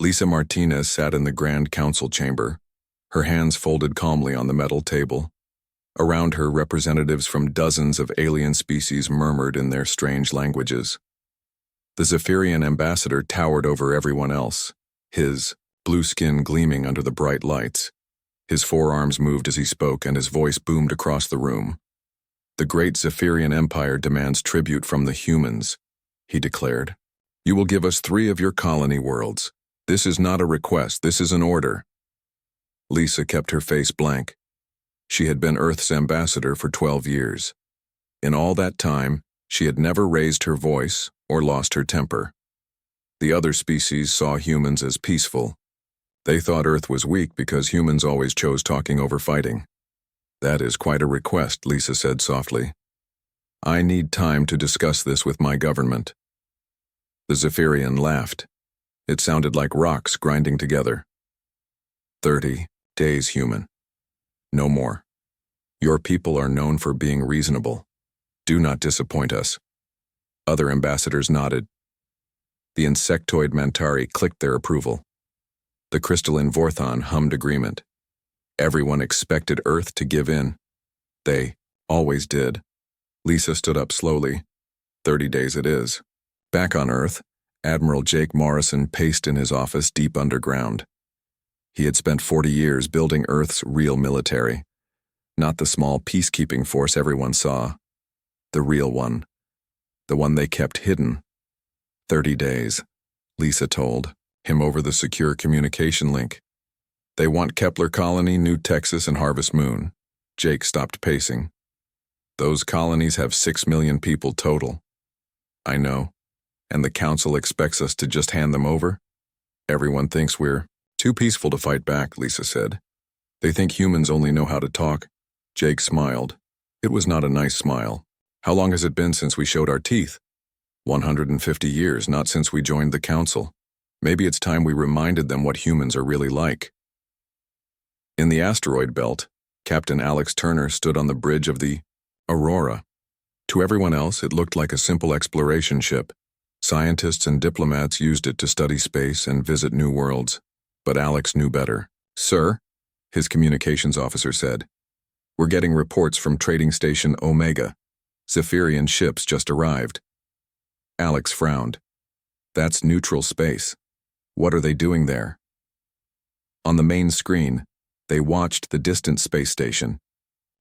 Lisa Martinez sat in the Grand Council chamber, her hands folded calmly on the metal table. Around her, representatives from dozens of alien species murmured in their strange languages. The Zephyrian ambassador towered over everyone else, his blue skin gleaming under the bright lights. His forearms moved as he spoke, and his voice boomed across the room. "The great Zephyrian Empire demands tribute from the humans," he declared. "You will give us 3 of your colony worlds. This is not a request, this is an order." Lisa kept her face blank. She had been Earth's ambassador for 12 years. In all that time, she had never raised her voice or lost her temper. The other species saw humans as peaceful. They thought Earth was weak because humans always chose talking over fighting. "That is quite a request," Lisa said softly. "I need time to discuss this with my government." The Zephyrian laughed. It sounded like rocks grinding together. 30 days, human. No more. Your people are known for being reasonable. Do not disappoint us." Other ambassadors nodded. The insectoid Mantari clicked their approval. The crystalline Vorthon hummed agreement. Everyone expected Earth to give in. They always did. Lisa stood up slowly. 30 days it is. Back on Earth, Admiral Jake Morrison paced in his office deep underground. He had spent 40 years building Earth's real military. Not the small peacekeeping force everyone saw. The real one. The one they kept hidden. 30 days, Lisa told him over the secure communication link. "They want Kepler Colony, New Texas, and Harvest Moon." Jake stopped pacing. "Those colonies have 6 million people total." "I know. And the Council expects us to just hand them over?" "Everyone thinks we're too peaceful to fight back," Lisa said. "They think humans only know how to talk." Jake smiled. It was not a nice smile. "How long has it been since we showed our teeth?" 150 years, not since we joined the Council. Maybe it's time we reminded them what humans are really like. In the asteroid belt, Captain Alex Turner stood on the bridge of the Aurora. To everyone else, it looked like a simple exploration ship. Scientists and diplomats used it to study space and visit new worlds. But Alex knew better. "Sir," his communications officer said, "we're getting reports from Trading Station Omega. Zephyrian ships just arrived." Alex frowned. "That's neutral space. What are they doing there?" On the main screen, they watched the distant space station.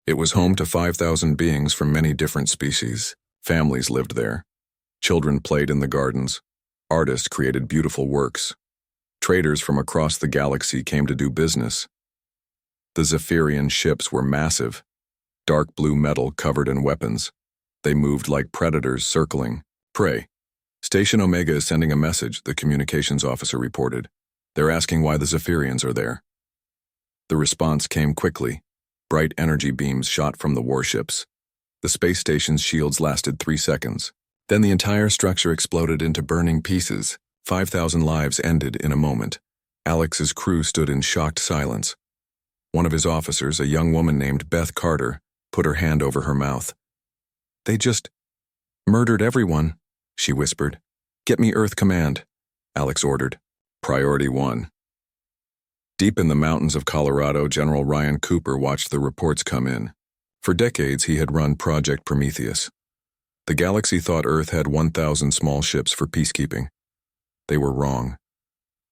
It was home to 5,000 beings from many different species. Families lived there. Children played in the gardens. Artists created beautiful works. Traders from across the galaxy came to do business. The Zephyrian ships were massive, dark blue metal covered in weapons. They moved like predators circling prey. "Station Omega is sending a message," the communications officer reported. "They're asking why the Zephyrians are there." The response came quickly. Bright energy beams shot from the warships. The space station's shields lasted 3 seconds. Then the entire structure exploded into burning pieces. 5,000 lives ended in a moment. Alex's crew stood in shocked silence. One of his officers, a young woman named Beth Carter, put her hand over her mouth. "They just murdered everyone," she whispered. "Get me Earth Command," Alex ordered. Priority 1. Deep in the mountains of Colorado, General Ryan Cooper watched the reports come in. For decades, he had run Project Prometheus. The galaxy thought Earth had 1,000 small ships for peacekeeping. They were wrong.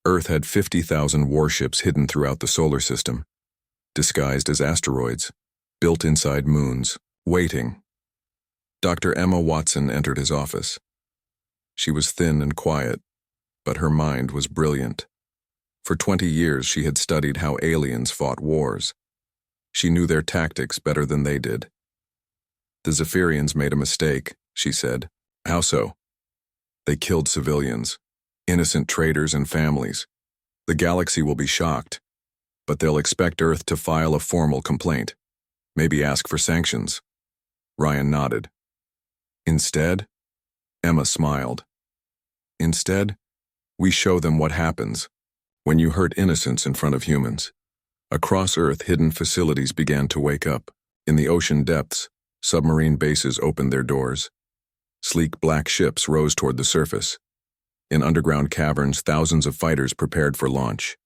Earth had 50,000 warships hidden throughout the solar system, disguised as asteroids, built inside moons, waiting. Dr. Emma Watson entered his office. She was thin and quiet, but her mind was brilliant. For 20 years, she had studied how aliens fought wars. She knew their tactics better than they did. "The Zephyrians made a mistake," she said. "How so?" "They killed civilians, innocent traders and families. The galaxy will be shocked, but they'll expect Earth to file a formal complaint, maybe ask for sanctions." Ryan nodded. "Instead?" Emma smiled. "Instead, we show them what happens when you hurt innocents in front of humans." Across Earth, hidden facilities began to wake up. In the ocean depths, submarine bases opened their doors. Sleek black ships rose toward the surface. In underground caverns, thousands of fighters prepared for launch.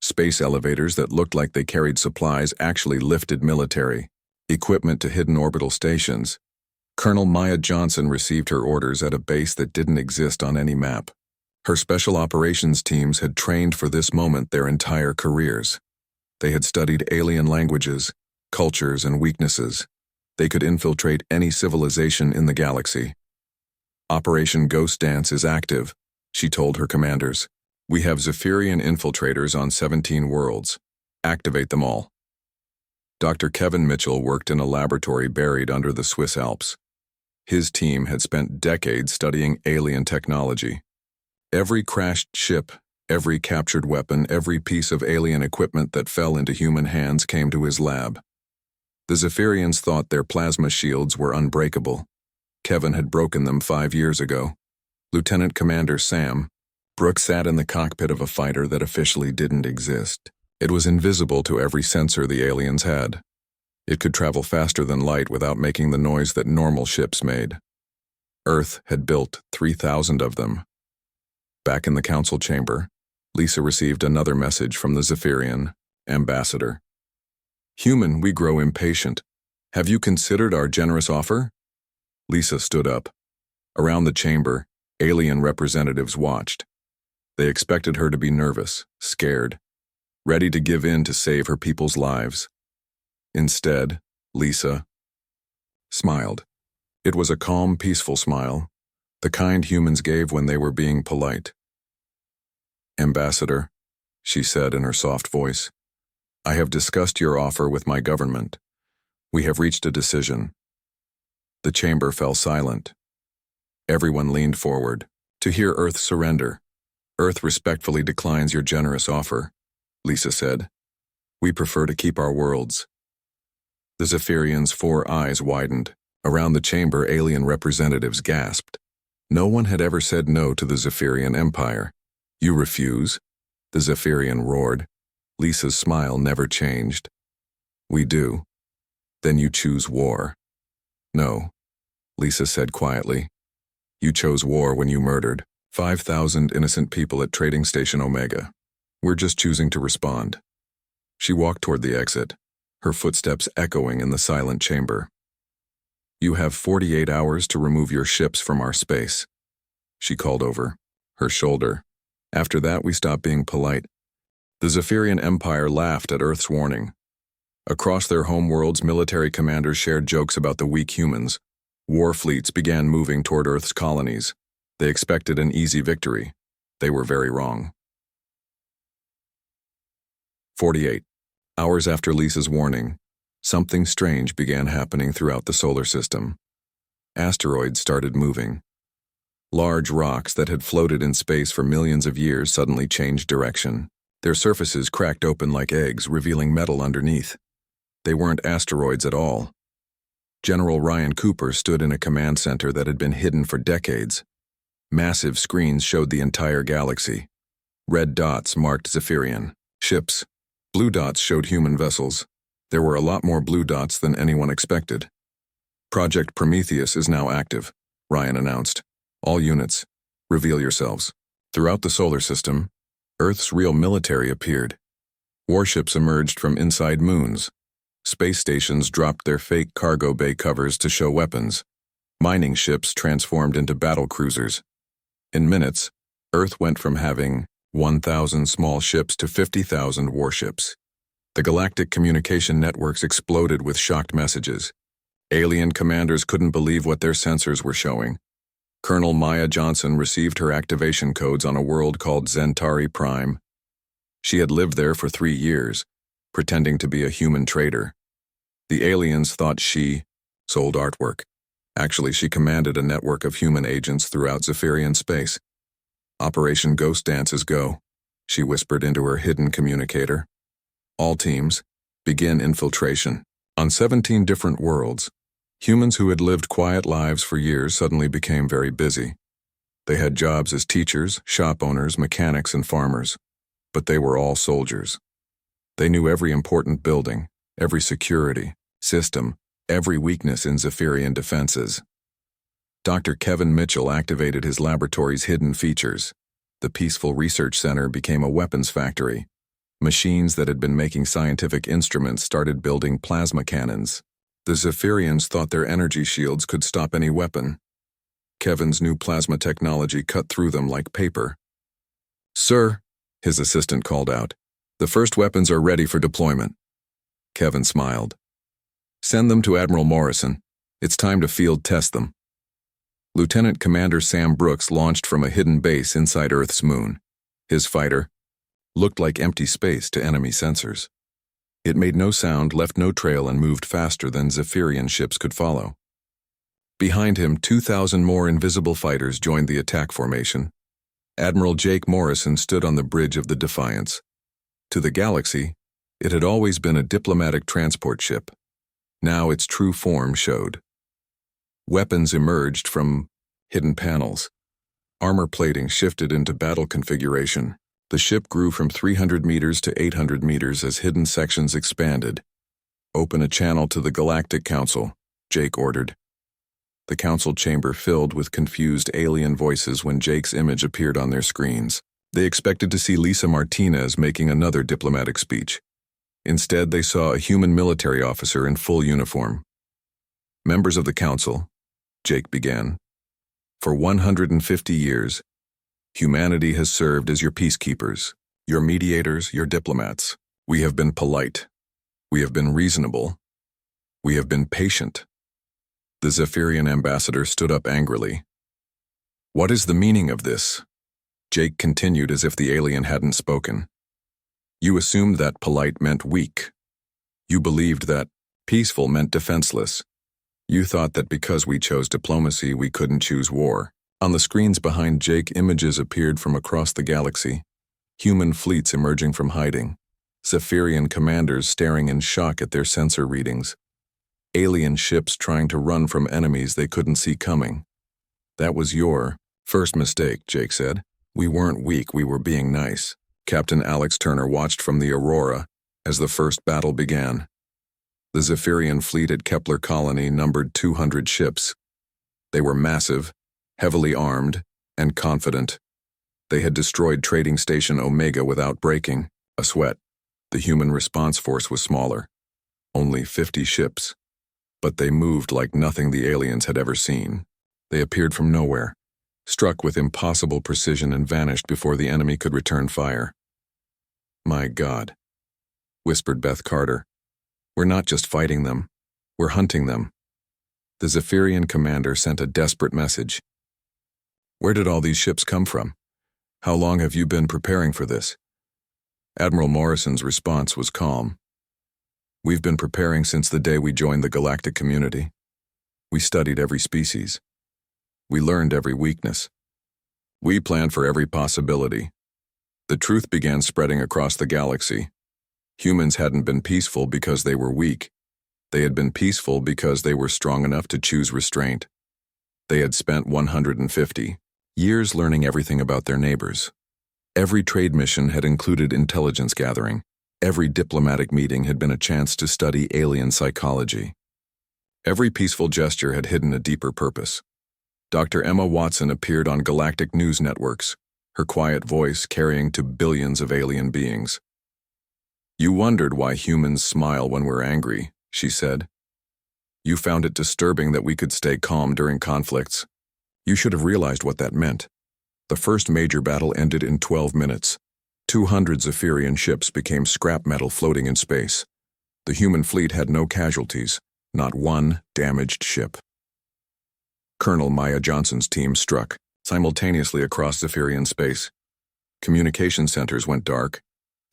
Space elevators that looked like they carried supplies actually lifted military equipment to hidden orbital stations. Colonel Maya Johnson received her orders at a base that didn't exist on any map. Her special operations teams had trained for this moment their entire careers. They had studied alien languages, cultures, and weaknesses. They could infiltrate any civilization in the galaxy. Operation Ghost Dance is active, she told her commanders. We have Zephyrian infiltrators on 17 worlds. Activate them all. Dr. Kevin Mitchell worked in a laboratory buried under the Swiss Alps. His team had spent decades studying alien technology. Every crashed ship, every captured weapon, every piece of alien equipment that fell into human hands came to his lab. The Zephyrians thought their plasma shields were unbreakable. Kevin had broken them 5 years ago. Lieutenant Commander Sam Brooks sat in the cockpit of a fighter that officially didn't exist. It was invisible to every sensor the aliens had. It could travel faster than light without making the noise that normal ships made. Earth had built 3,000 of them. Back in the council chamber, Lisa received another message from the Zephyrian ambassador. Human, we grow impatient. Have you considered our generous offer? Lisa stood up. Around the chamber, alien representatives watched. They expected her to be nervous, scared, ready to give in to save her people's lives. Instead, Lisa smiled. It was a calm, peaceful smile, the kind humans gave when they were being polite. Ambassador, she said in her soft voice, I have discussed your offer with my government. We have reached a decision. The chamber fell silent. Everyone leaned forward to hear Earth surrender. Earth respectfully declines your generous offer, Lisa said. We prefer to keep our worlds. The Zephyrians' 4 eyes widened. Around the chamber, alien representatives gasped. No one had ever said no to the Zephyrian Empire. You refuse? The Zephyrian roared. Lisa's smile never changed. We do. Then you choose war. No, Lisa said quietly. You chose war when you murdered 5,000 innocent people at Trading Station Omega. We're just choosing to respond. She walked toward the exit, her footsteps echoing in the silent chamber. You have 48 hours to remove your ships from our space. She called over her shoulder. After that, we stop being polite. The Zephyrian Empire laughed at Earth's warning. Across their homeworlds, military commanders shared jokes about the weak humans. War fleets began moving toward Earth's colonies. They expected an easy victory. They were very wrong. 48 hours after Lisa's warning, something strange began happening throughout the solar system. Asteroids started moving. Large rocks that had floated in space for millions of years suddenly changed direction. Their surfaces cracked open like eggs, revealing metal underneath. They weren't asteroids at all. General Ryan Cooper stood in a command center that had been hidden for decades. Massive screens showed the entire galaxy. Red dots marked Zephyrian ships. Blue dots showed human vessels. There were a lot more blue dots than anyone expected. Project Prometheus is now active, Ryan announced. All units, reveal yourselves. Throughout the solar system, Earth's real military appeared. Warships emerged from inside moons. Space stations dropped their fake cargo bay covers to show weapons. Mining ships transformed into battle cruisers. In minutes, Earth went from having 1,000 small ships to 50,000 warships. The galactic communication networks exploded with shocked messages. Alien commanders couldn't believe what their sensors were showing. Colonel Maya Johnson received her activation codes on a world called Zentari Prime. She had lived there for 3 years, pretending to be a human trader. The aliens thought she sold artwork. Actually, she commanded a network of human agents throughout Zephyrian space. Operation Ghost Dance is go, she whispered into her hidden communicator. All teams, begin infiltration. On 17 different worlds, humans who had lived quiet lives for years suddenly became very busy. They had jobs as teachers, shop owners, mechanics, and farmers. But they were all soldiers. They knew every important building, every security system, every weakness in Zephyrian defenses. Dr. Kevin Mitchell activated his laboratory's hidden features. The peaceful research center became a weapons factory. Machines that had been making scientific instruments started building plasma cannons. The Zephyrians thought their energy shields could stop any weapon. Kevin's new plasma technology cut through them like paper. "Sir," his assistant called out, "the first weapons are ready for deployment." Kevin smiled. "Send them to Admiral Morrison. It's time to field test them." Lieutenant Commander Sam Brooks launched from a hidden base inside Earth's moon. His fighter looked like empty space to enemy sensors. It made no sound, left no trail, and moved faster than Zephyrian ships could follow. Behind him, 2,000 more invisible fighters joined the attack formation. Admiral Jake Morrison stood on the bridge of the Defiance. To the galaxy, it had always been a diplomatic transport ship. Now its true form showed. Weapons emerged from hidden panels. Armor plating shifted into battle configuration. The ship grew from 300 meters to 800 meters as hidden sections expanded. "Open a channel to the Galactic Council," Jake ordered. The council chamber filled with confused alien voices when Jake's image appeared on their screens. They expected to see Lisa Martinez making another diplomatic speech. Instead, they saw a human military officer in full uniform. "Members of the council," Jake began, "for 150 years, humanity has served as your peacekeepers, your mediators, your diplomats. We have been polite. We have been reasonable. We have been patient." The Zephyrian ambassador stood up angrily. "What is the meaning of this?" Jake continued as if the alien hadn't spoken. "You assumed that polite meant weak. You believed that peaceful meant defenseless. You thought that because we chose diplomacy, we couldn't choose war." On the screens behind Jake, images appeared from across the galaxy. Human fleets emerging from hiding. Zephyrian commanders staring in shock at their sensor readings. Alien ships trying to run from enemies they couldn't see coming. "That was your first mistake," Jake said. "We weren't weak, we were being nice." Captain Alex Turner watched from the Aurora as the first battle began. The Zephyrian fleet at Kepler Colony numbered 200 ships. They were massive, heavily armed, and confident. They had destroyed Trading Station Omega without breaking a sweat. The human response force was smaller, only 50 ships. But they moved like nothing the aliens had ever seen. They appeared from nowhere, struck with impossible precision, and vanished before the enemy could return fire. "My God," whispered Beth Carter. "We're not just fighting them, we're hunting them." The Zephyrian commander sent a desperate message. "Where did all these ships come from? How long have you been preparing for this?" Admiral Morrison's response was calm. "We've been preparing since the day we joined the galactic community. We studied every species. We learned every weakness. We planned for every possibility." The truth began spreading across the galaxy. Humans hadn't been peaceful because they were weak. They had been peaceful because they were strong enough to choose restraint. They had spent 150 years learning everything about their neighbors. Every trade mission had included intelligence gathering. Every diplomatic meeting had been a chance to study alien psychology. Every peaceful gesture had hidden a deeper purpose. Dr. Emma Watson appeared on galactic news networks, her quiet voice carrying to billions of alien beings. "You wondered why humans smile when we're angry," she said. "You found it disturbing that we could stay calm during conflicts. You should have realized what that meant. The first major battle ended in 12 minutes. 200 Zephyrian ships became scrap metal floating in space. The human fleet had no casualties, not one damaged ship." Colonel Maya Johnson's team struck simultaneously across Zephyrian space. Communication centers went dark.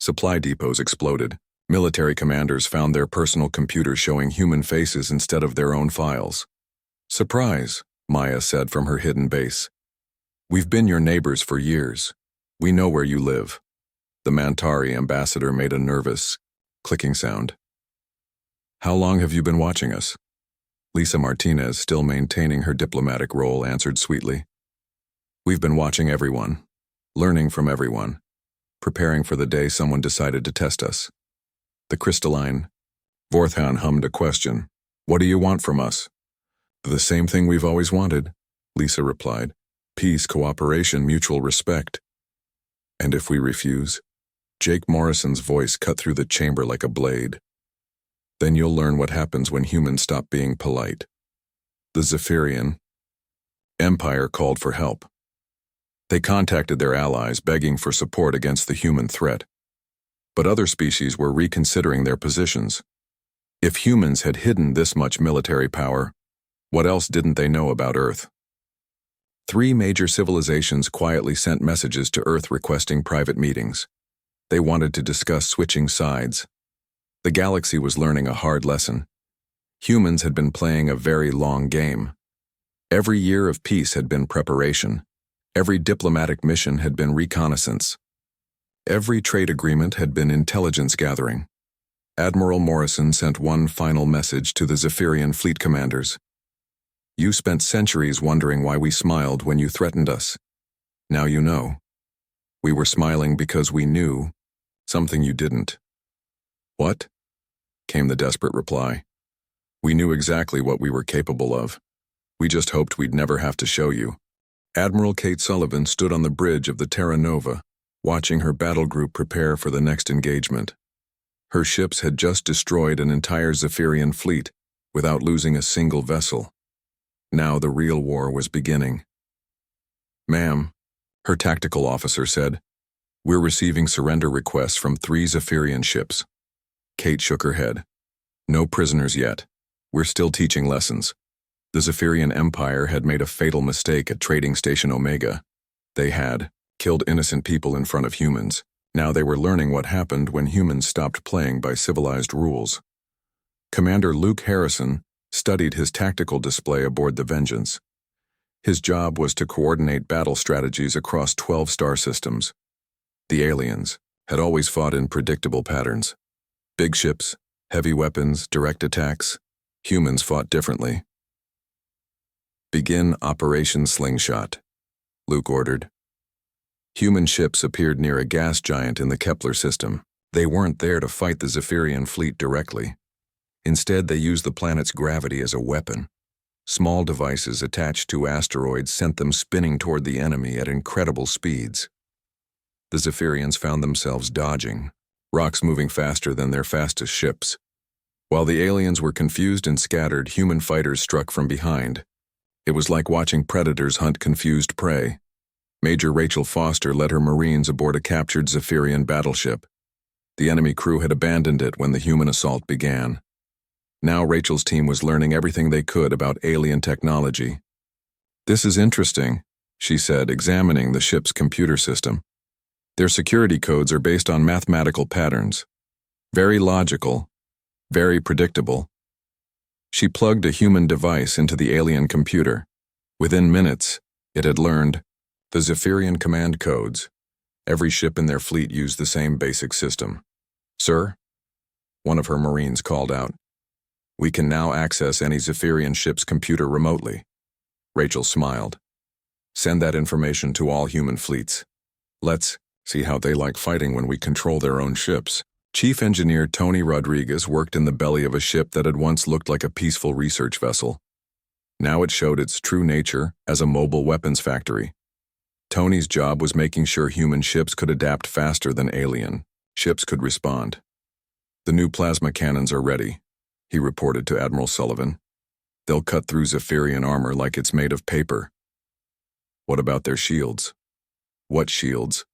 Supply depots exploded. Military commanders found their personal computers showing human faces instead of their own files. "Surprise," Maya said from her hidden base. "We've been your neighbors for years. We know where you live." The Mantari ambassador made a nervous, clicking sound. "How long have you been watching us?" Lisa Martinez, still maintaining her diplomatic role, answered sweetly. "We've been watching everyone, learning from everyone, preparing for the day someone decided to test us." The crystalline Vorthan hummed a question. "What do you want from us?" "The same thing we've always wanted. Lisa replied. Peace, cooperation, mutual respect. And if we refuse? Jake Morrison's voice cut through the chamber like a blade. Then you'll learn what happens when humans stop being polite. The Zephyrian Empire called for help. They contacted their allies, begging for support against the human threat. But other species were reconsidering their positions. If humans had hidden this much military power, what else didn't they know about Earth? 3 major civilizations quietly sent messages to Earth requesting private meetings. They wanted to discuss switching sides. The galaxy was learning a hard lesson. Humans had been playing a very long game. Every year of peace had been preparation. Every diplomatic mission had been reconnaissance. Every trade agreement had been intelligence gathering. Admiral Morrison sent one final message to the Zephyrian fleet commanders. You spent centuries wondering why we smiled when you threatened us. Now you know. We were smiling because we knew something you didn't. What? Came the desperate reply. We knew exactly what we were capable of. We just hoped we'd never have to show you. Admiral Kate Sullivan stood on the bridge of the Terra Nova, watching her battle group prepare for the next engagement. Her ships had just destroyed an entire Zephyrian fleet without losing a single vessel. Now the real war was beginning. Ma'am, her tactical officer said, we're receiving surrender requests from 3 Zephyrian ships. Kate shook her head. No prisoners yet. We're still teaching lessons. The Zephyrian Empire had made a fatal mistake at Trading Station Omega. They had killed innocent people in front of humans. Now they were learning what happened when humans stopped playing by civilized rules. Commander Luke Harrison studied his tactical display aboard the Vengeance. His job was to coordinate battle strategies across 12 star systems. The aliens had always fought in predictable patterns. Big ships, heavy weapons, direct attacks. Humans fought differently. Begin Operation Slingshot, Luke ordered. Human ships appeared near a gas giant in the Kepler system. They weren't there to fight the Zephyrian fleet directly. Instead, they used the planet's gravity as a weapon. Small devices attached to asteroids sent them spinning toward the enemy at incredible speeds. The Zephyrians found themselves dodging, rocks moving faster than their fastest ships. While the aliens were confused and scattered, human fighters struck from behind. It was like watching predators hunt confused prey. Major Rachel Foster led her Marines aboard a captured Zephyrian battleship. The enemy crew had abandoned it when the human assault began. Now Rachel's team was learning everything they could about alien technology. This is interesting, she said, examining the ship's computer system. Their security codes are based on mathematical patterns. Very logical, very predictable. She plugged a human device into the alien computer. Within minutes, it had learned the Zephyrian command codes. Every ship in their fleet used the same basic system. Sir? One of her Marines called out. We can now access any Zephyrian ship's computer remotely. Rachel smiled. Send that information to all human fleets. Let's see how they like fighting when we control their own ships. Chief Engineer Tony Rodriguez worked in the belly of a ship that had once looked like a peaceful research vessel. Now it showed its true nature as a mobile weapons factory. Tony's job was making sure human ships could adapt faster than alien ships could respond. The new plasma cannons are ready, he reported to Admiral Sullivan. They'll cut through Zephyrian armor like it's made of paper. What about their shields? What shields?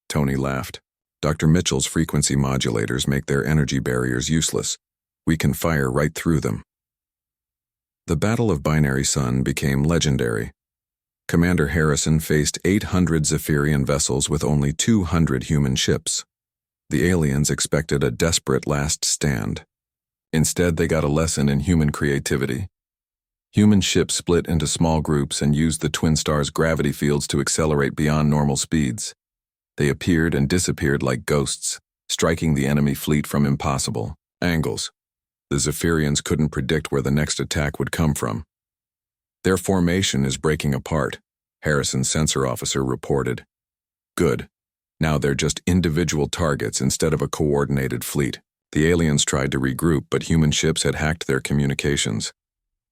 Tony laughed. Dr. Mitchell's frequency modulators make their energy barriers useless. We can fire right through them. The Battle of Binary Sun became legendary. Commander Harrison faced 800 Zephyrian vessels with only 200 human ships. The aliens expected a desperate last stand. Instead, they got a lesson in human creativity. Human ships split into small groups and used the Twin Stars' gravity fields to accelerate beyond normal speeds. They appeared and disappeared like ghosts, striking the enemy fleet from impossible angles. The Zephyrians couldn't predict where the next attack would come from. Their formation is breaking apart, Harrison's sensor officer reported. Good. Now they're just individual targets instead of a coordinated fleet. The aliens tried to regroup, but human ships had hacked their communications.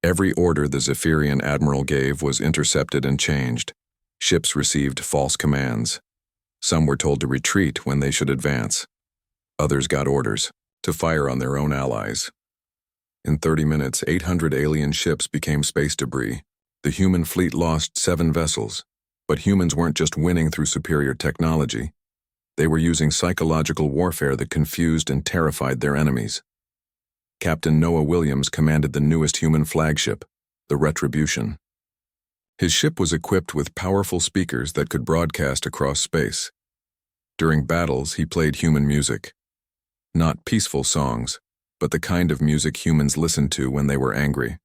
Every order the Zephyrian admiral gave was intercepted and changed. Ships received false commands. Some were told to retreat when they should advance. Others got orders to fire on their own allies. In 30 minutes, 800 alien ships became space debris. The human fleet lost 7 vessels. But humans weren't just winning through superior technology. They were using psychological warfare that confused and terrified their enemies. Captain Noah Williams commanded the newest human flagship, the Retribution. His ship was equipped with powerful speakers that could broadcast across space. During battles, he played human music. Not peaceful songs, but the kind of music humans listened to when they were angry.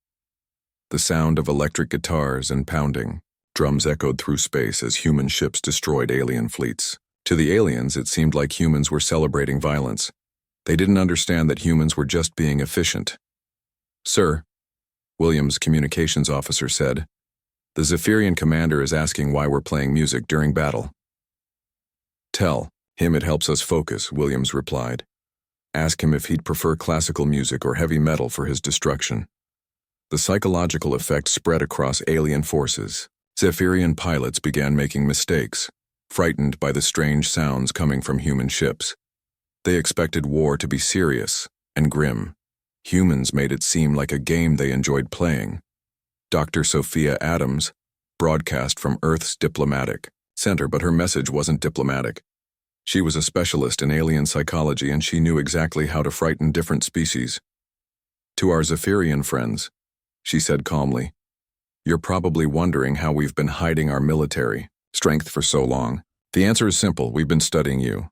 The sound of electric guitars and pounding. Drums echoed through space as human ships destroyed alien fleets. To the aliens, it seemed like humans were celebrating violence. They didn't understand that humans were just being efficient. "Sir," Williams' communications officer said, "the Zephyrian commander is asking why we're playing music during battle." "Tell him it helps us focus," Williams replied. "Ask him if he'd prefer classical music or heavy metal for his destruction." The psychological effect spread across alien forces. Zephyrian pilots began making mistakes, frightened by the strange sounds coming from human ships. They expected war to be serious and grim. Humans made it seem like a game they enjoyed playing. Dr. Sophia Adams broadcast from Earth's diplomatic center, but her message wasn't diplomatic. She was a specialist in alien psychology, and she knew exactly how to frighten different species. "To our Zephyrian friends," she said calmly, "you're probably wondering how we've been hiding our military strength for so long. The answer is simple: we've been studying you."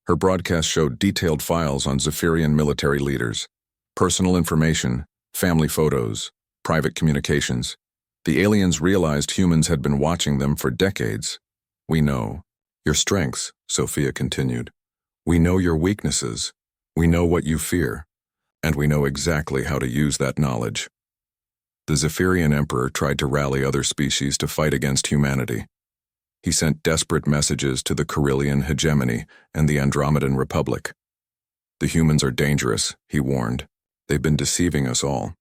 Her broadcast showed detailed files on Zephyrian military leaders, personal information, family photos, private communications. The aliens realized humans had been watching them for decades. "We know your strengths," Sophia continued. "We know your weaknesses. We know what you fear. And we know exactly how to use that knowledge." The Zephyrian Emperor tried to rally other species to fight against humanity. He sent desperate messages to the Carillion hegemony and the Andromedan Republic. "The humans are dangerous," he warned. "They've been deceiving us all.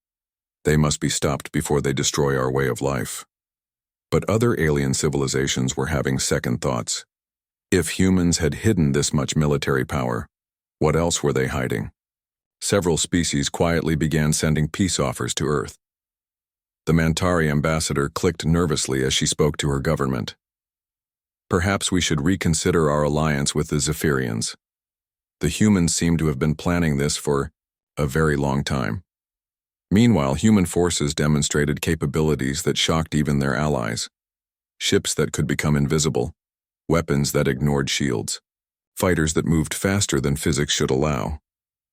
They must be stopped before they destroy our way of life." But other alien civilizations were having second thoughts. If humans had hidden this much military power, what else were they hiding? Several species quietly began sending peace offers to Earth. The Mantari ambassador clicked nervously as she spoke to her government. "Perhaps we should reconsider our alliance with the Zephyrians. The humans seem to have been planning this for a very long time." Meanwhile, human forces demonstrated capabilities that shocked even their allies. Ships that could become invisible, weapons that ignored shields, fighters that moved faster than physics should allow.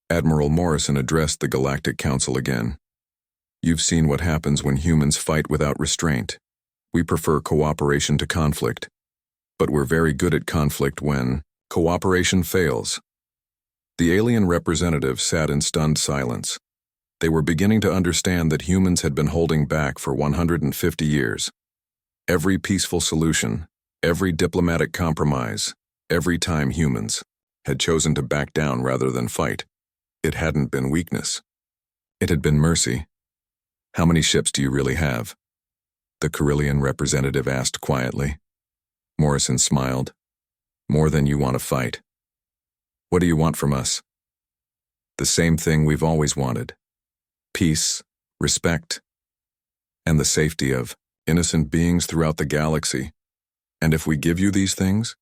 Admiral Morrison addressed the Galactic Council again. "You've seen what happens when humans fight without restraint. We prefer cooperation to conflict. But we're very good at conflict when cooperation fails." The alien representatives sat in stunned silence. They were beginning to understand that humans had been holding back for 150 years. Every peaceful solution, every diplomatic compromise, every time humans had chosen to back down rather than fight, it hadn't been weakness. It had been mercy. "How many ships do you really have?" the Carillion representative asked quietly. Morrison smiled. "More than you want to fight." "What do you want from us?" "The same thing we've always wanted. Peace, respect, and the safety of innocent beings throughout the galaxy. And if we give you these things,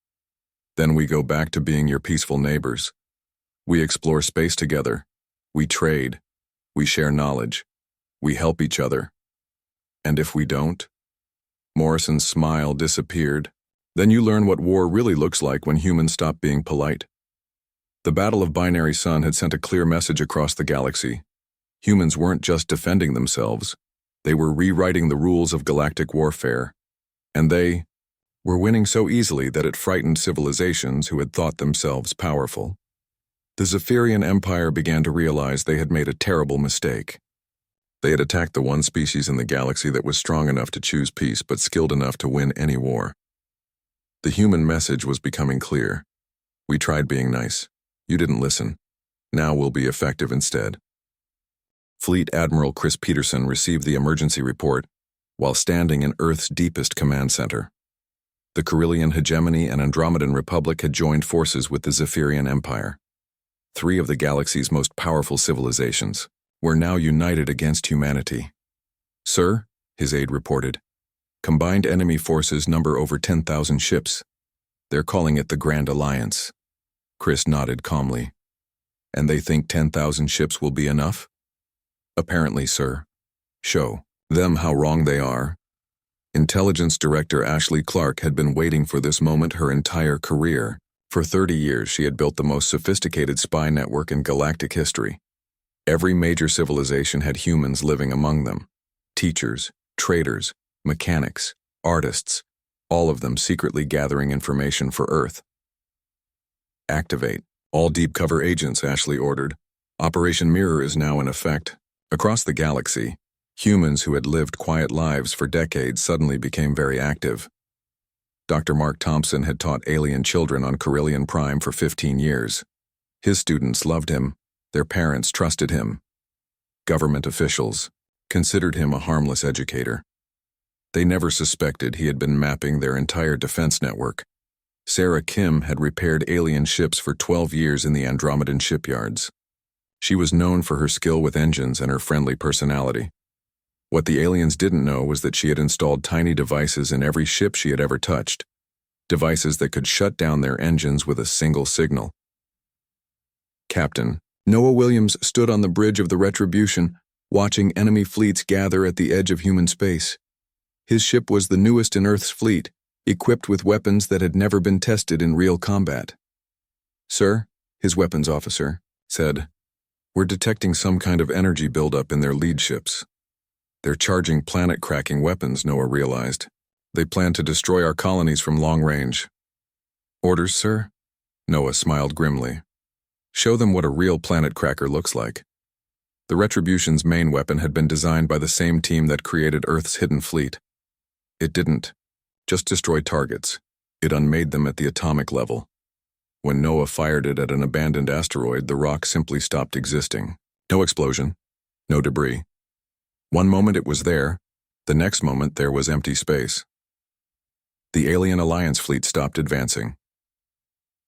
then we go back to being your peaceful neighbors. We explore space together. We trade. We share knowledge. We help each other. And if we don't?" Morrison's smile disappeared. "Then you learn what war really looks like when humans stop being polite." The Battle of Binary Sun had sent a clear message across the galaxy. Humans weren't just defending themselves. They were rewriting the rules of galactic warfare. And they were winning so easily that it frightened civilizations who had thought themselves powerful. The Zephyrian Empire began to realize they had made a terrible mistake. They had attacked the one species in the galaxy that was strong enough to choose peace but skilled enough to win any war. The human message was becoming clear. "We tried being nice. You didn't listen. Now we'll be effective instead." Fleet Admiral Chris Peterson received the emergency report while standing in Earth's deepest command center. The Carillion Hegemony and Andromedan Republic had joined forces with the Zephyrian Empire. Three of the galaxy's most powerful civilizations were now united against humanity. "Sir," his aide reported, "combined enemy forces number over 10,000 ships. They're calling it the Grand Alliance." Chris nodded calmly. "And they think 10,000 ships will be enough?" "Apparently, sir. Show them how wrong they are." Intelligence Director Ashley Clark had been waiting for this moment her entire career. For 30 years, she had built the most sophisticated spy network in galactic history. Every major civilization had humans living among them. Teachers, traders, mechanics, artists, all of them secretly gathering information for Earth. "Activate all deep cover agents," Ashley ordered. "Operation Mirror is now in effect." Across the galaxy, humans who had lived quiet lives for decades suddenly became very active. Dr. Mark Thompson had taught alien children on Carillion Prime for 15 years. His students loved him. Their parents trusted him. Government officials considered him a harmless educator. They never suspected he had been mapping their entire defense network. Sarah Kim had repaired alien ships for 12 years in the Andromedan shipyards. She was known for her skill with engines and her friendly personality. What the aliens didn't know was that she had installed tiny devices in every ship she had ever touched. Devices that could shut down their engines with a single signal. Captain Noah Williams stood on the bridge of the Retribution, watching enemy fleets gather at the edge of human space. His ship was the newest in Earth's fleet, equipped with weapons that had never been tested in real combat. "Sir," his weapons officer said, "we're detecting some kind of energy buildup in their lead ships." "They're charging planet-cracking weapons," Noah realized. "They plan to destroy our colonies from long range." "Orders, sir?" Noah smiled grimly. "Show them what a real planet cracker looks like." The Retribution's main weapon had been designed by the same team that created Earth's hidden fleet. It didn't just destroy targets. It unmade them at the atomic level. When Noah fired it at an abandoned asteroid, the rock simply stopped existing. No explosion, no debris. One moment it was there, the next moment there was empty space. The Alien Alliance fleet stopped advancing.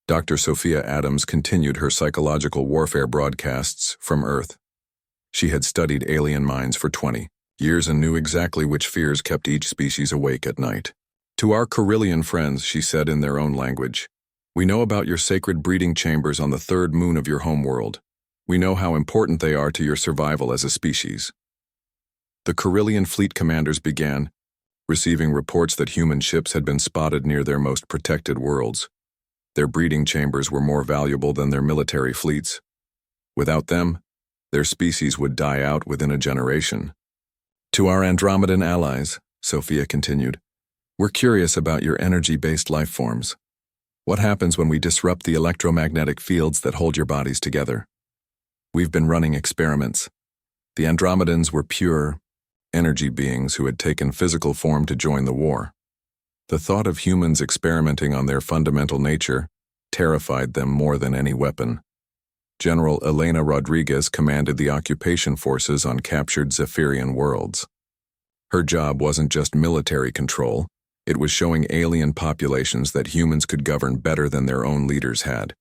Dr. Sophia Adams continued her psychological warfare broadcasts from Earth. She had studied alien minds for 20 years and knew exactly which fears kept each species awake at night. "To our Carillion friends," she said in their own language, "we know about your sacred breeding chambers on the third moon of your homeworld. We know how important they are to your survival as a species." The Carillion fleet commanders began receiving reports that human ships had been spotted near their most protected worlds. Their breeding chambers were more valuable than their military fleets. Without them, their species would die out within a generation. "To our Andromedan allies," Sophia continued, "we're curious about your energy-based life forms. What happens when we disrupt the electromagnetic fields that hold your bodies together? We've been running experiments. The Andromedans were pure energy beings who had taken physical form to join the war. The thought of humans experimenting on their fundamental nature terrified them more than any weapon. General Elena Rodriguez commanded the occupation forces on captured Zephyrian worlds. Her job wasn't just military control, it was showing alien populations that humans could govern better than their own leaders had.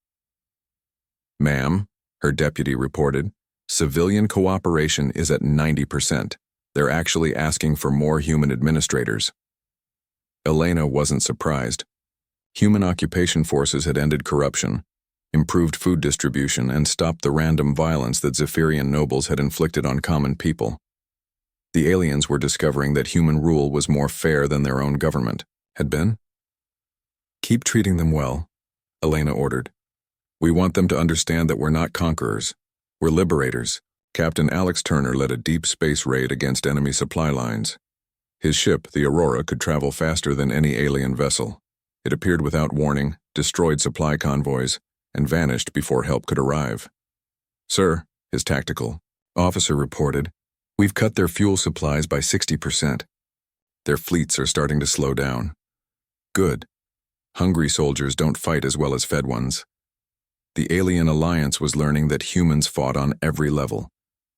"Ma'am," her deputy reported, "civilian cooperation is at 90%. They're actually asking for more human administrators." Elena wasn't surprised. Human occupation forces had ended corruption, improved food distribution, and stopped the random violence that Zephyrian nobles had inflicted on common people. The aliens were discovering that human rule was more fair than their own government had been. "Keep treating them well," Elena ordered. "We want them to understand that we're not conquerors. We're liberators." Captain Alex Turner led a deep space raid against enemy supply lines. His ship, the Aurora, could travel faster than any alien vessel. It appeared without warning, destroyed supply convoys, and vanished before help could arrive. "Sir," his tactical officer reported, "we've cut their fuel supplies by 60%. Their fleets are starting to slow down." "Good. Hungry soldiers don't fight as well as fed ones." The Alien Alliance was learning that humans fought on every level.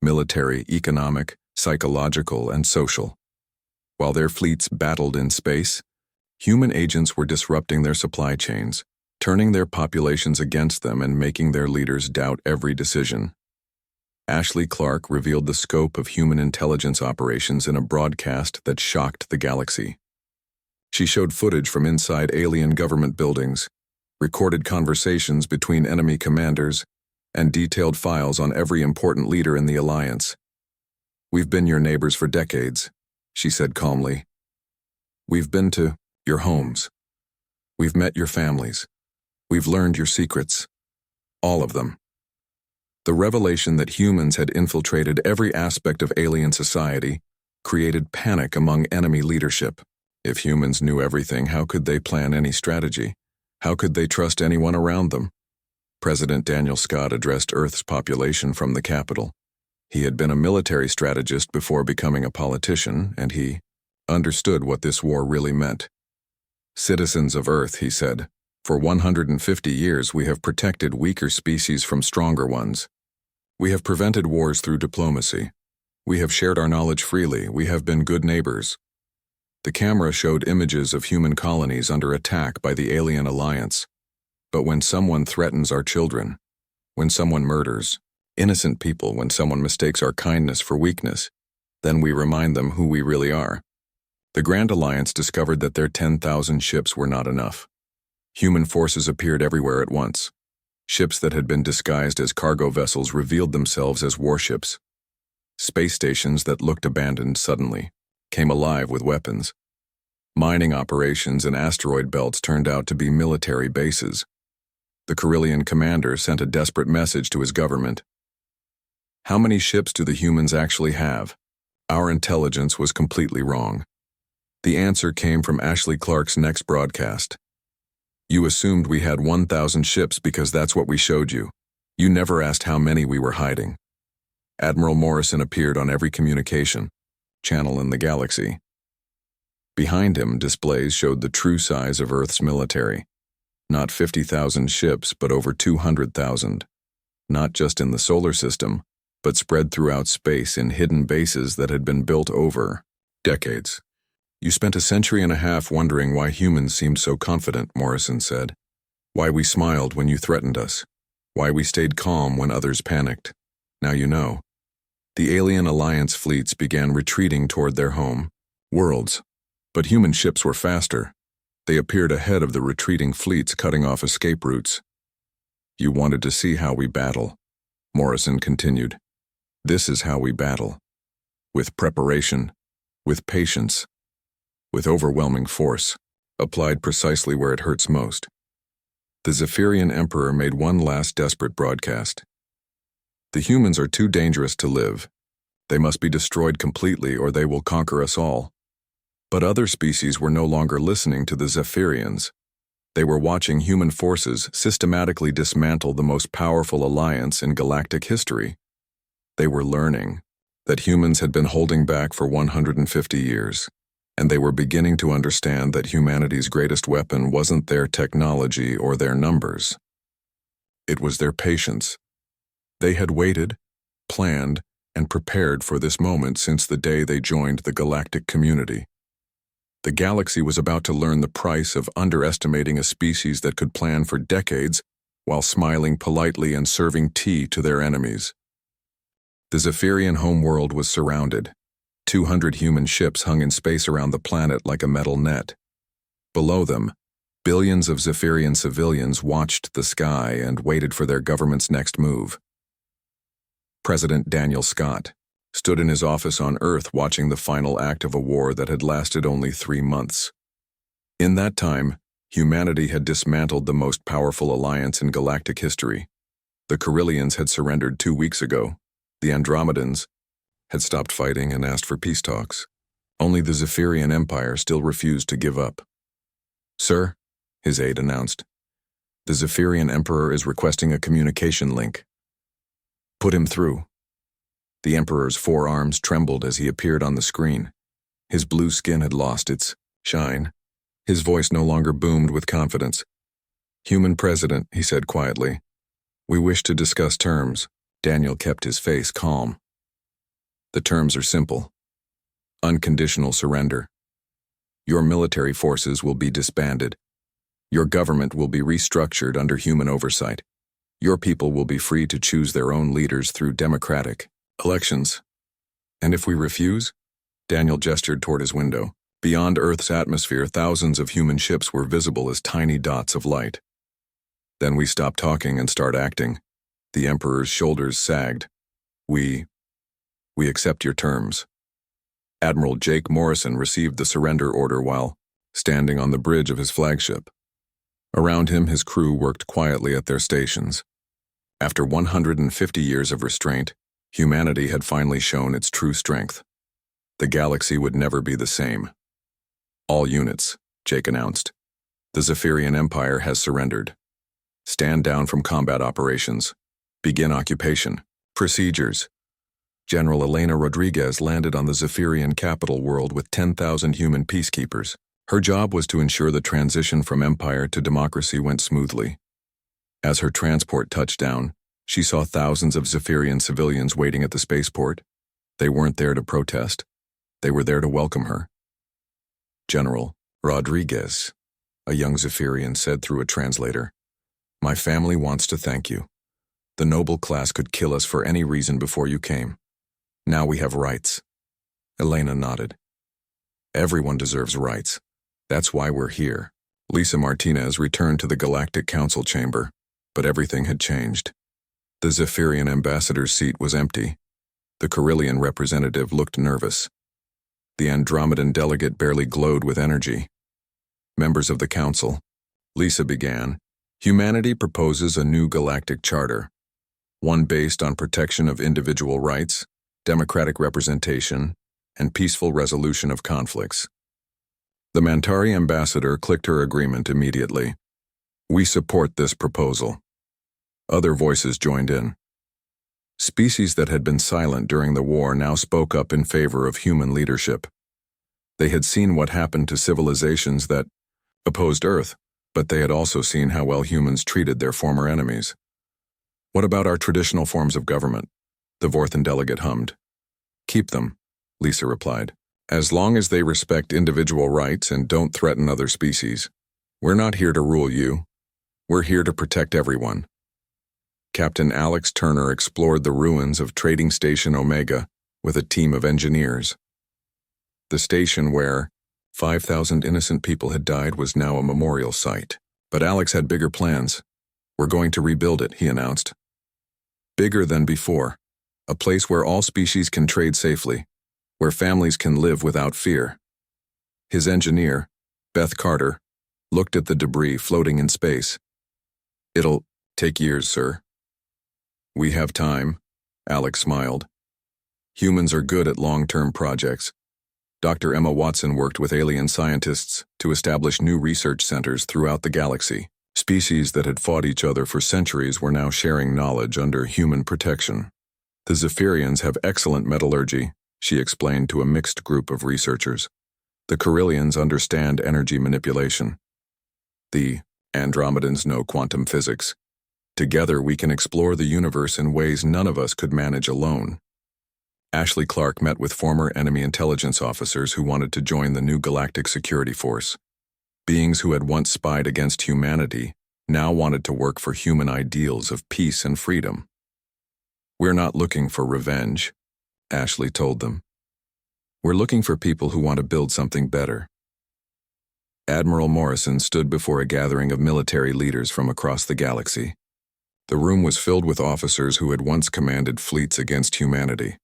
military, economic, psychological, and social. While their fleets battled in space, human agents were disrupting their supply chains, turning their populations against them and making their leaders doubt every decision. Ashley Clark revealed the scope of human intelligence operations in a broadcast that shocked the galaxy. She showed footage from inside alien government buildings, recorded conversations between enemy commanders, and detailed files on every important leader in the alliance. "We've been your neighbors for decades," she said calmly. "We've been to your homes. We've met your families. We've learned your secrets. All of them." The revelation that humans had infiltrated every aspect of alien society created panic among enemy leadership. If humans knew everything, how could they plan any strategy? How could they trust anyone around them? President Daniel Scott addressed Earth's population from the Capitol. He had been a military strategist before becoming a politician, and he understood what this war really meant. "Citizens of Earth," he said, "for 150 years we have protected weaker species from stronger ones. We have prevented wars through diplomacy. We have shared our knowledge freely. We have been good neighbors." The camera showed images of human colonies under attack by the alien alliance. But when someone threatens our children, when someone murders innocent people, when someone mistakes our kindness for weakness, then we remind them who we really are. The Grand Alliance discovered that their 10,000 ships were not enough. Human forces appeared everywhere at once. Ships that had been disguised as cargo vessels revealed themselves as warships. Space stations that looked abandoned suddenly came alive with weapons. Mining operations and asteroid belts turned out to be military bases. The Carillion commander sent a desperate message to his government. "How many ships do the humans actually have?" Our intelligence was completely wrong. The answer came from Ashley Clark's next broadcast. "You assumed we had 1,000 ships because that's what we showed you. You never asked how many we were hiding." Admiral Morrison appeared on every communication channel in the galaxy. Behind him, displays showed the true size of Earth's military. Not 50,000 ships, but over 200,000. Not just in the solar system, but spread throughout space in hidden bases that had been built over decades. "You spent a century and a half wondering why humans seemed so confident," Morrison said. "Why we smiled when you threatened us. Why we stayed calm when others panicked. Now you know." The alien alliance fleets began retreating toward their home worlds, but human ships were faster. They appeared ahead of the retreating fleets, cutting off escape routes. "You wanted to see how we battle," Morrison continued. "This is how we battle. With preparation, with patience, with overwhelming force, applied precisely where it hurts most." The Zephyrian Emperor made one last desperate broadcast. "The humans are too dangerous to live. They must be destroyed completely or they will conquer us all." But other species were no longer listening to the Zephyrians. They were watching human forces systematically dismantle the most powerful alliance in galactic history. They were learning that humans had been holding back for 150 years, and they were beginning to understand that humanity's greatest weapon wasn't their technology or their numbers. It was their patience. They had waited, planned, and prepared for this moment since the day they joined the galactic community. The galaxy was about to learn the price of underestimating a species that could plan for decades while smiling politely and serving tea to their enemies. The Zephyrian homeworld was surrounded. 200 human ships hung in space around the planet like a metal net. Below them, billions of Zephyrian civilians watched the sky and waited for their government's next move. President Daniel Scott stood in his office on Earth watching the final act of a war that had lasted only 3 months. In that time, humanity had dismantled the most powerful alliance in galactic history. The Carillions had surrendered 2 weeks ago. The Andromedans had stopped fighting and asked for peace talks. Only the Zephyrian Empire still refused to give up. "Sir," his aide announced, "the Zephyrian Emperor is requesting a communication link." "Put him through." The Emperor's forearms trembled as he appeared on the screen. His blue skin had lost its shine. His voice no longer boomed with confidence. "Human President," he said quietly, "we wish to discuss terms." Daniel kept his face calm. The terms are simple. Unconditional surrender. Your military forces will be disbanded. Your government will be restructured under human oversight. Your people will be free to choose their own leaders through democratic elections. And if we refuse? Daniel gestured toward his window. Beyond Earth's atmosphere, thousands of human ships were visible as tiny dots of light. Then we stop talking and start acting. The Emperor's shoulders sagged. We accept your terms. Admiral Jake Morrison received the surrender order while standing on the bridge of his flagship. Around him, his crew worked quietly at their stations. After 150 years of restraint, humanity had finally shown its true strength. The galaxy would never be the same. All units, Jake announced. The Zephyrian Empire has surrendered. Stand down from combat operations. Begin occupation. Procedures. General Elena Rodriguez landed on the Zephyrian capital world with 10,000 human peacekeepers. Her job was to ensure the transition from empire to democracy went smoothly. As her transport touched down, she saw thousands of Zephyrian civilians waiting at the spaceport. They weren't there to protest. They were there to welcome her. General Rodriguez, a young Zephyrian said through a translator, "My family wants to thank you. The noble class could kill us for any reason before you came. Now we have rights." Elena nodded. "Everyone deserves rights. That's why we're here." Lisa Martinez returned to the Galactic Council chamber, but everything had changed. The Zephyrian ambassador's seat was empty. The Carillion representative looked nervous. The Andromedan delegate barely glowed with energy. "Members of the council," Lisa began, "humanity proposes a new galactic charter, one based on protection of individual rights, democratic representation, and peaceful resolution of conflicts." The Mantari ambassador clicked her agreement immediately. "We support this proposal." Other voices joined in. Species that had been silent during the war now spoke up in favor of human leadership. They had seen what happened to civilizations that opposed Earth, but they had also seen how well humans treated their former enemies. "What about our traditional forms of government?" the Vorthan delegate hummed. "Keep them," Lisa replied, "as long as they respect individual rights and don't threaten other species. We're not here to rule you. We're here to protect everyone." Captain Alex Turner explored the ruins of Trading Station Omega with a team of engineers. The station where 5,000 innocent people had died was now a memorial site. But Alex had bigger plans. "We're going to rebuild it," he announced. "Bigger than before. A place where all species can trade safely, where families can live without fear." His engineer, Beth Carter, looked at the debris floating in space. "It'll take years, sir." "We have time," Alex smiled. "Humans are good at long-term projects." Dr. Emma Watson worked with alien scientists to establish new research centers throughout the galaxy. Species that had fought each other for centuries were now sharing knowledge under human protection. "The Zephyrians have excellent metallurgy," she explained to a mixed group of researchers. "The Carillions understand energy manipulation. The Andromedans know quantum physics. Together we can explore the universe in ways none of us could manage alone." Ashley Clark met with former enemy intelligence officers who wanted to join the new Galactic Security Force. Beings who had once spied against humanity now wanted to work for human ideals of peace and freedom. "We're not looking for revenge," Ashley told them. "We're looking for people who want to build something better." Admiral Morrison stood before a gathering of military leaders from across the galaxy. The room was filled with officers who had once commanded fleets against humanity.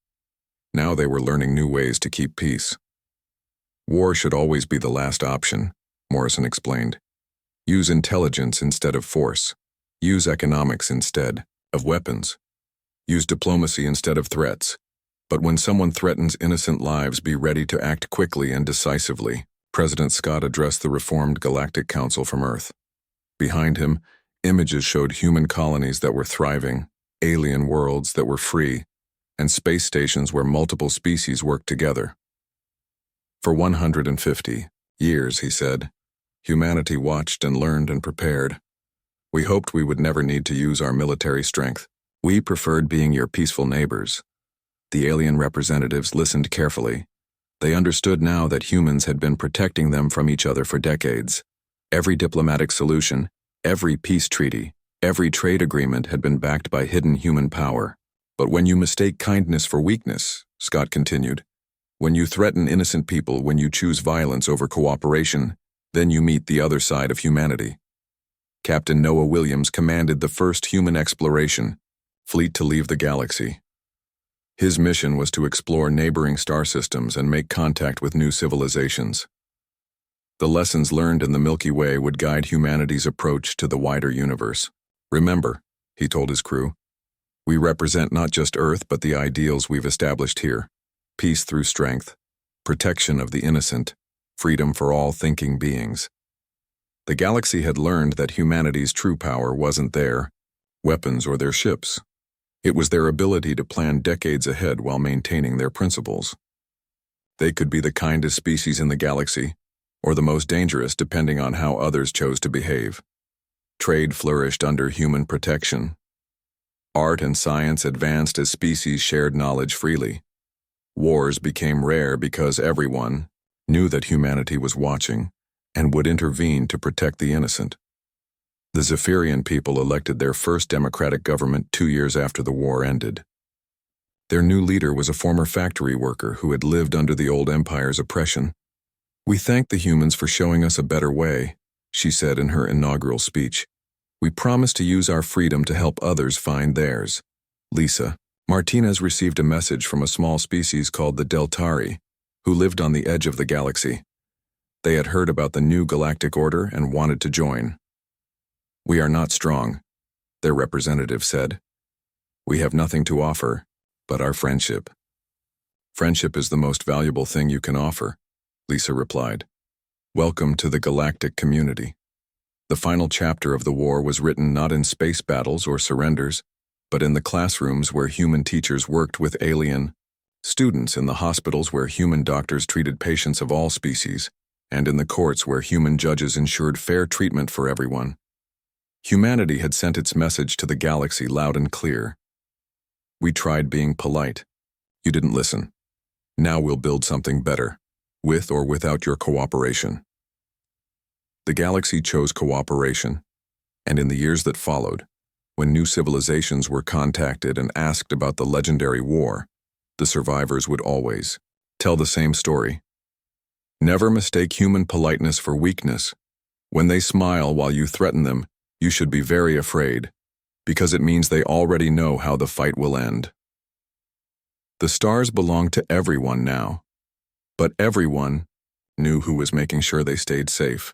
Now they were learning new ways to keep peace. "War should always be the last option," Morrison explained. "Use intelligence instead of force. Use economics instead of weapons. Use diplomacy instead of threats. But when someone threatens innocent lives, be ready to act quickly and decisively." President Scott addressed the reformed Galactic Council from Earth. Behind him, images showed human colonies that were thriving, alien worlds that were free, and space stations where multiple species worked together. "For 150 years," he said, "humanity watched and learned and prepared. We hoped we would never need to use our military strength. We preferred being your peaceful neighbors. The alien representatives listened carefully. They understood now that humans had been protecting them from each other for decades. Every diplomatic solution, every peace treaty, every trade agreement had been backed by hidden human power. But when you mistake kindness for weakness, Scott continued, when you threaten innocent people, when you choose violence over cooperation, then you meet the other side of humanity. Captain Noah Williams commanded the first human exploration fleet to leave the galaxy. His mission was to explore neighboring star systems and make contact with new civilizations. The lessons learned in the Milky Way would guide humanity's approach to the wider universe. Remember, he told his crew, we represent not just Earth but the ideals we've established here. Peace through strength, protection of the innocent, freedom for all thinking beings. The galaxy had learned that humanity's true power wasn't their weapons or their ships. It was their ability to plan decades ahead while maintaining their principles. They could be the kindest species in the galaxy, or the most dangerous depending on how others chose to behave. Trade flourished under human protection. Art and science advanced as species shared knowledge freely. Wars became rare because everyone knew that humanity was watching and would intervene to protect the innocent. The Zephyrian people elected their first democratic government 2 years after the war ended. Their new leader was a former factory worker who had lived under the old empire's oppression. We thank the humans for showing us a better way, she said in her inaugural speech. We promise to use our freedom to help others find theirs. Lisa Martinez received a message from a small species called the Deltari, who lived on the edge of the galaxy. They had heard about the new galactic order and wanted to join. We are not strong, their representative said. We have nothing to offer but our friendship. Friendship is the most valuable thing you can offer, Lisa replied. Welcome to the galactic community. The final chapter of the war was written not in space battles or surrenders, but in the classrooms where human teachers worked with alien students, in the hospitals where human doctors treated patients of all species, and in the courts where human judges ensured fair treatment for everyone. Humanity had sent its message to the galaxy loud and clear. We tried being polite. You didn't listen. Now we'll build something better, with or without your cooperation. The galaxy chose cooperation, and in the years that followed, when new civilizations were contacted and asked about the legendary war, the survivors would always tell the same story. Never mistake human politeness for weakness. When they smile while you threaten them, you should be very afraid, because it means they already know how the fight will end. The stars belonged to everyone now, but everyone knew who was making sure they stayed safe.